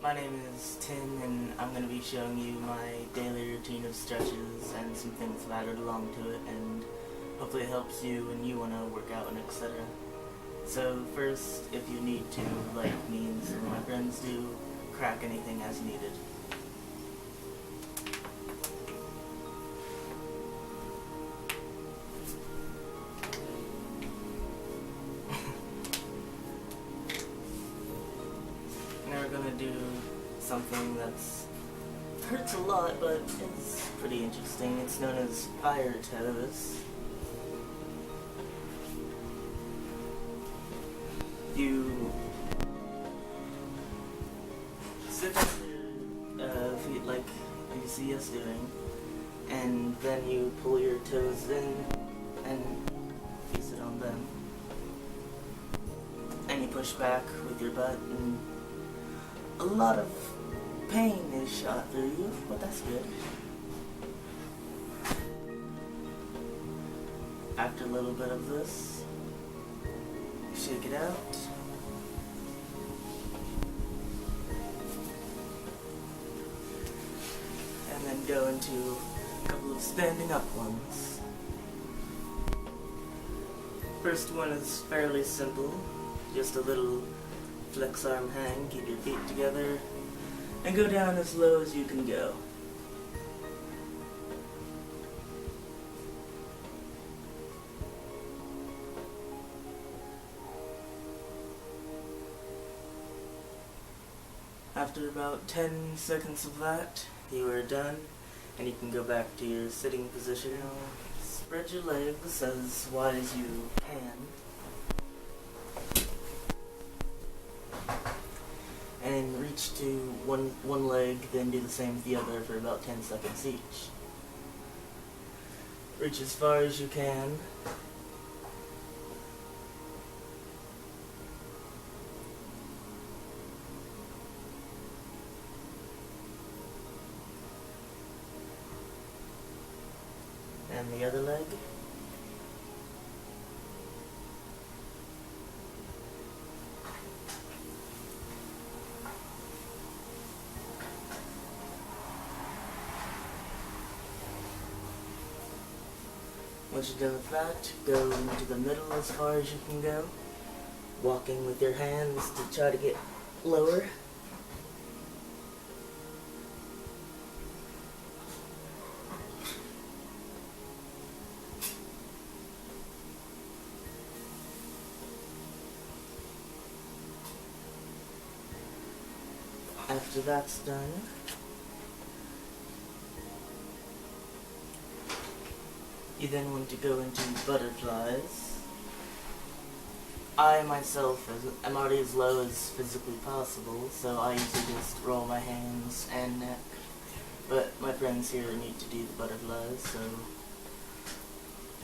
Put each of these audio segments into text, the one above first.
My name is Tim, and I'm going to be showing you my daily routine of stretches and some things that added along to it, and hopefully it helps you when you want to work out and etc. So first, if you need to, like me and some of my friends do, crack anything as needed. Now we're gonna do something that's hurts a lot, but is pretty interesting. It's known as fire toes. You sit on your feet like you see us doing, and then you pull your toes in and you sit on them. And you push back with your butt, and a lot of pain is shot through you, but that's good. After a little bit of this, shake it out. And then go into a couple of standing up ones. First one is fairly simple, just a little flex arm hang, keep your feet together, and go down as low as you can go. After about 10 seconds of that, you are done, and you can go back to your sitting position. Now, spread your legs as wide as you can. And reach to one leg, then do the same with the other for about 10 seconds each. Reach as far as you can. And the other leg. Once you're done with that, go into the middle as far as you can go, walking with your hands to try to get lower. After that's done, you then want to go into butterflies. I myself am already as low as physically possible, so I usually just roll my hands and neck. But my friends here need to do the butterflies, so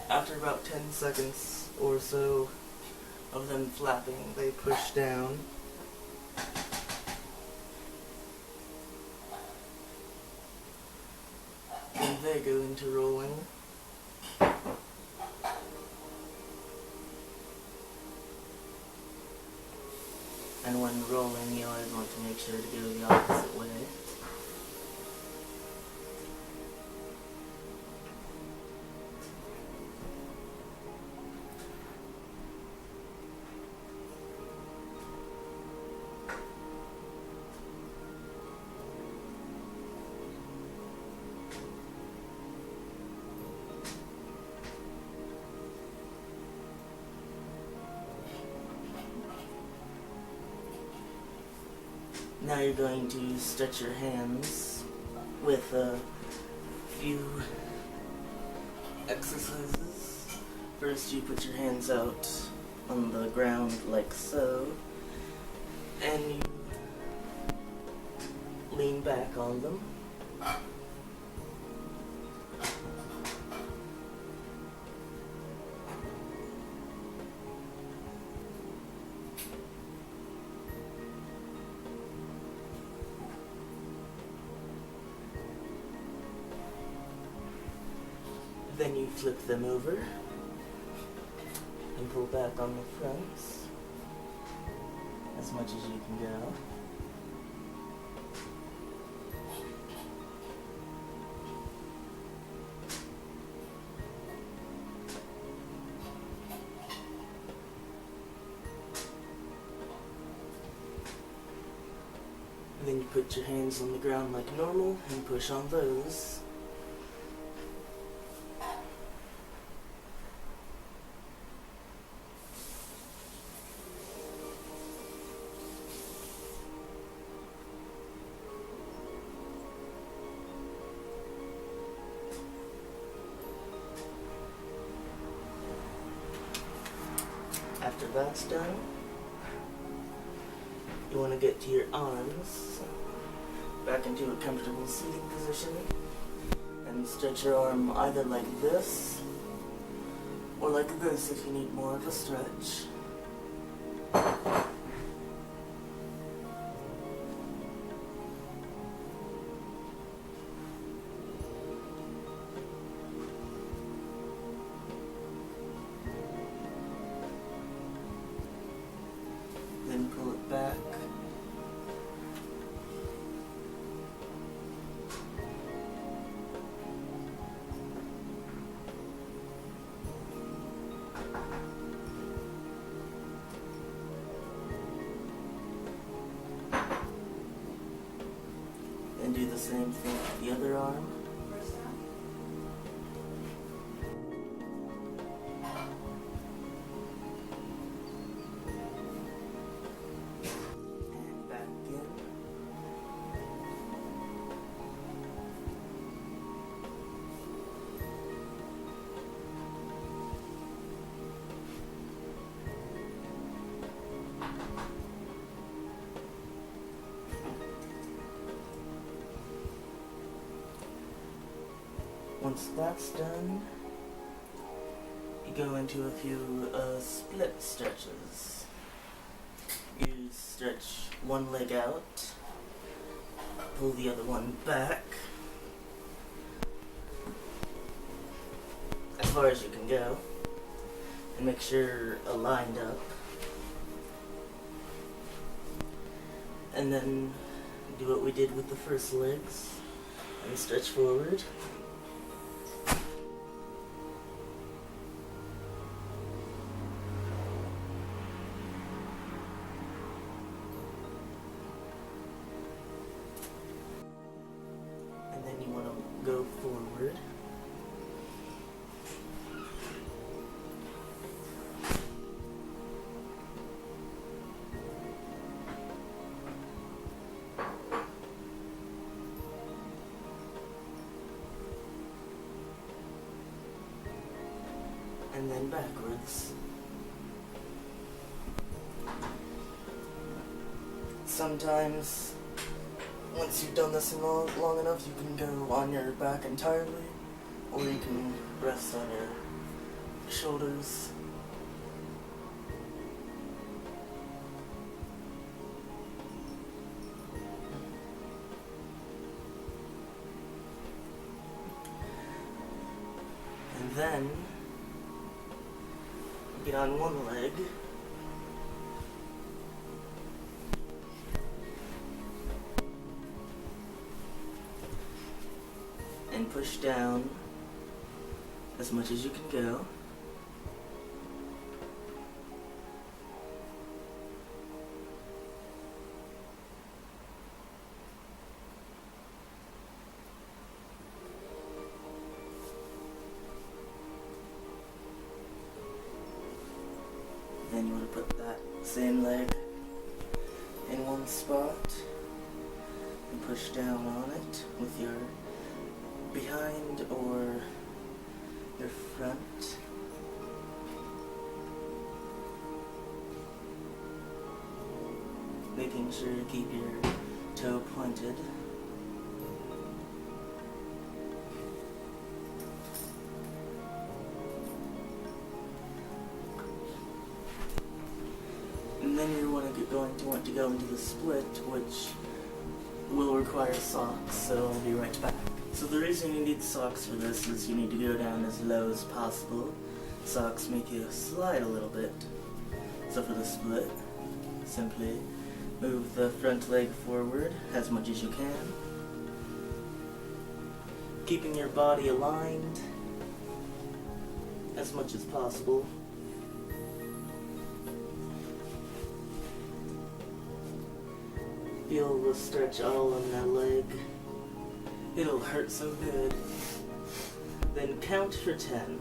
after about 10 seconds or so of them flapping, they push down. And they go into rolling. And when rolling, you always want to make sure to go the opposite way. Now you're going to stretch your hands with a few exercises. First, you put your hands out on the ground like so, and you lean back on them. Then you flip them over and pull back on the fronts as much as you can go. And then you put your hands on the ground like normal and push on those. After that's done, you want to get to your arms back into a comfortable seating position and stretch your arm either like this or like this if you need more of a stretch. Then pull it back. And do the same thing with the other arm. And back in. Once that's done, you go into a few split stretches. You stretch one leg out, pull the other one back as far as you can go, and make sure aligned up. And then do what we did with the first legs and stretch forward. And then you want to go forward. And then backwards. Sometimes, once you've done this long enough, you can go on your back entirely, or you can rest on your shoulders. And then, get on one leg, and push down as much as you can go. Then you want to put that same leg in one spot and push down on it with your behind or your front. Making sure to keep your toe pointed. And then you're want to go into the split, which will require socks, so I'll be right back. So the reason you need socks for this is you need to go down as low as possible. Socks make you slide a little bit. So for the split, simply move the front leg forward as much as you can, keeping your body aligned as much as possible. feel the stretch all on that leg. It'll hurt so good. Then count for 10.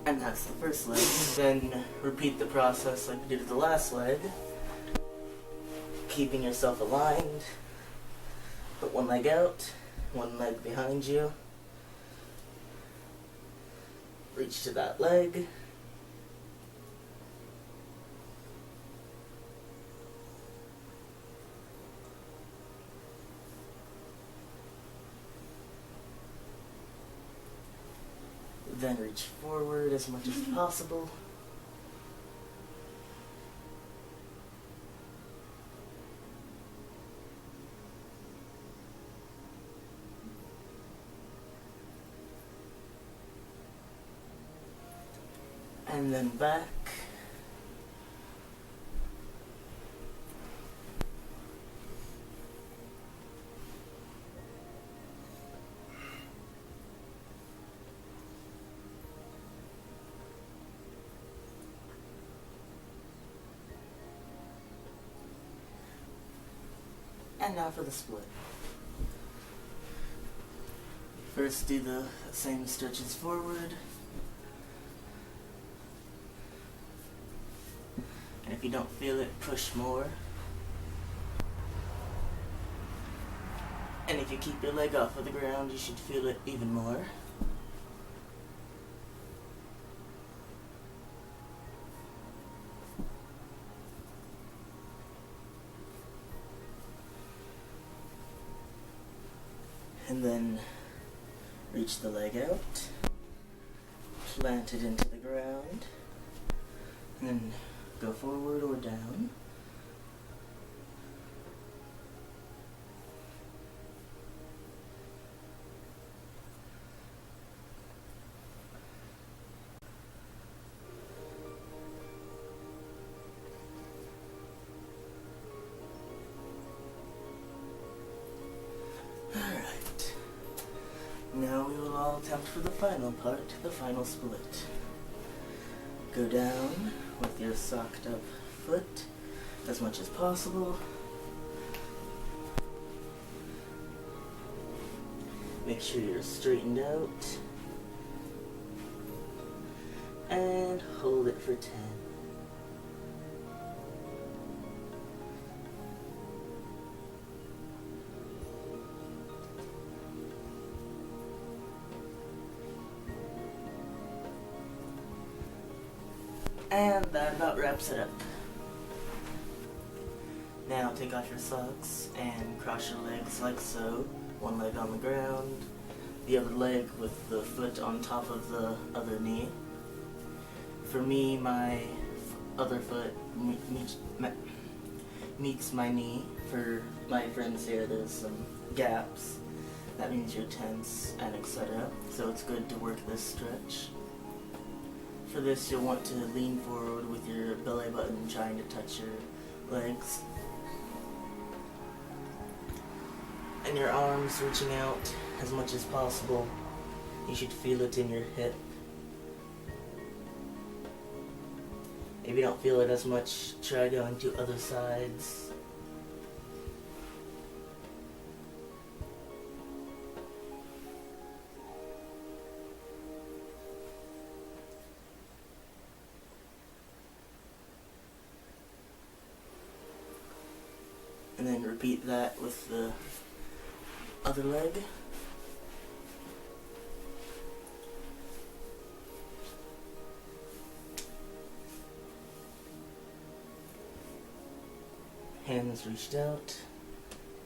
And that's the first leg. Then repeat the process like you did with the last leg. Keeping yourself aligned. Put one leg out, one leg behind you. Reach to that leg. Then reach forward as much as possible. And then back. And now for the split. First do the same stretches forward. And if you don't feel it, push more. And if you keep your leg off of the ground, you should feel it even more. And then reach the leg out, plant it into the ground, and then go forward or down. Alright. Now we will all attempt for the final part, the final split. Go down with your socked up foot as much as possible. Make sure you're straightened out. And hold it for 10. And that about wraps it up. Now take off your socks and cross your legs like so. One leg on the ground, the other leg with the foot on top of the other knee. For me, my other foot meets my knee. For my friends here, there's some gaps. That means you're tense and etc. So it's good to work this stretch. For this, you'll want to lean forward with your belly button trying to touch your legs. And your arms reaching out as much as possible. You should feel it in your hip. If you don't feel it as much, try going to other sides. And then repeat that with the other leg. Hands reached out,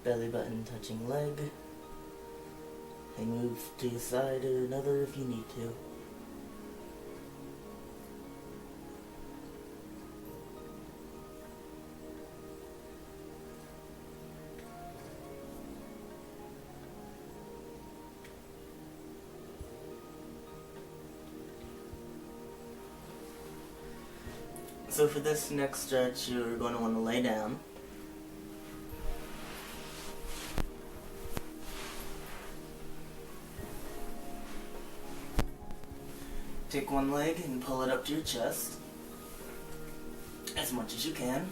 belly button touching leg, and move to a side or another if you need to. So for this next stretch, you're going to want to lay down. Take one leg and pull it up to your chest as much as you can.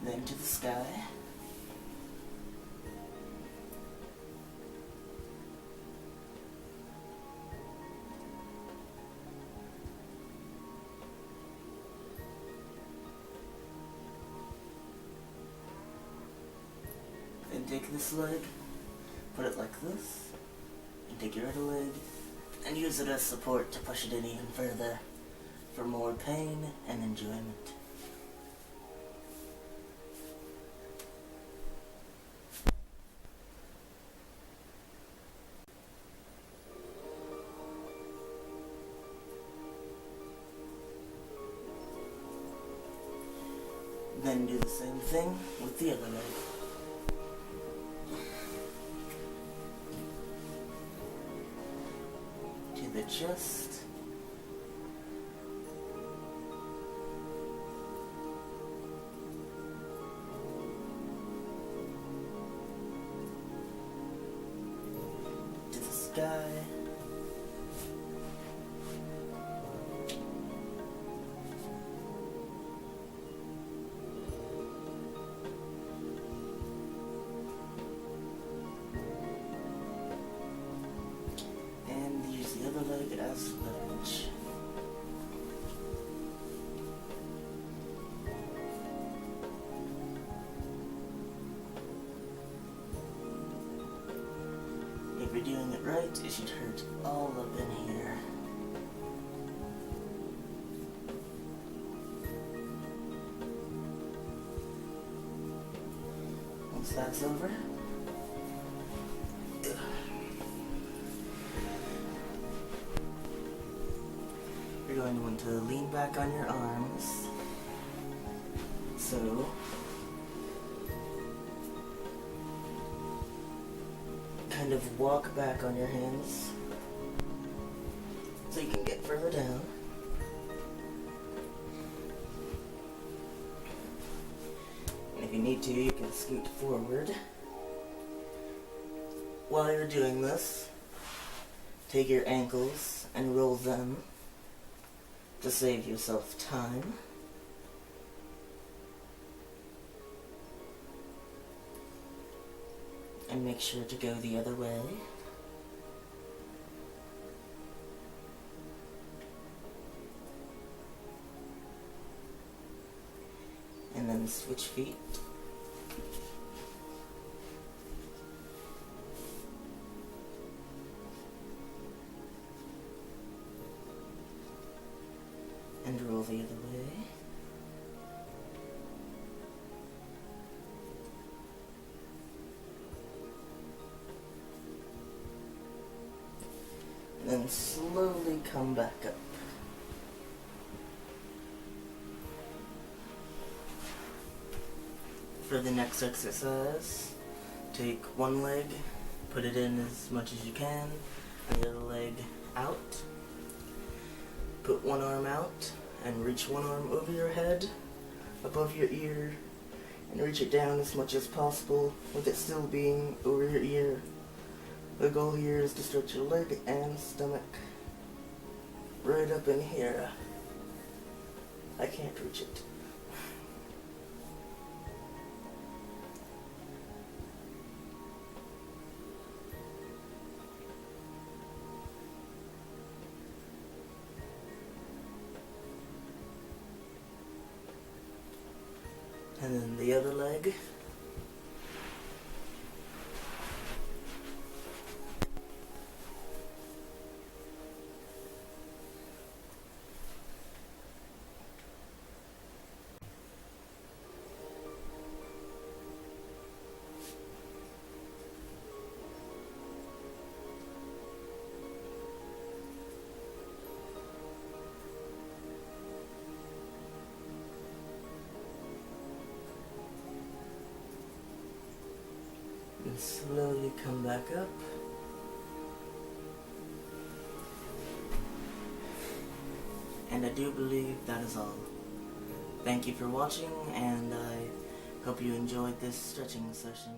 Then to the sky. Then take this leg, put it like this, and take your other leg, and use it as support to push it in even further for more pain and enjoyment. Then do the same thing with the other leg. To the chest. To the sky. The other leg as leverage. If you're doing it right, it should hurt all up in here. Once that's over, you're going to want to lean back on your arms. So, kind of walk back on your hands so you can get further down. And if you need to, you can scoot forward. While you're doing this, take your ankles and roll them to save yourself time. And make sure to go the other way. And then switch feet. And roll the other way. And then slowly come back up. For the next exercise, take one leg, put it in as much as you can, and the other leg out. Put one arm out and reach one arm over your head, above your ear, and reach it down as much as possible with it still being over your ear. The goal here is to stretch your leg and stomach right up in here. I can't reach it. And then the other leg. And slowly come back up. And I do believe that is all. Thank you for watching, and I hope you enjoyed this stretching session.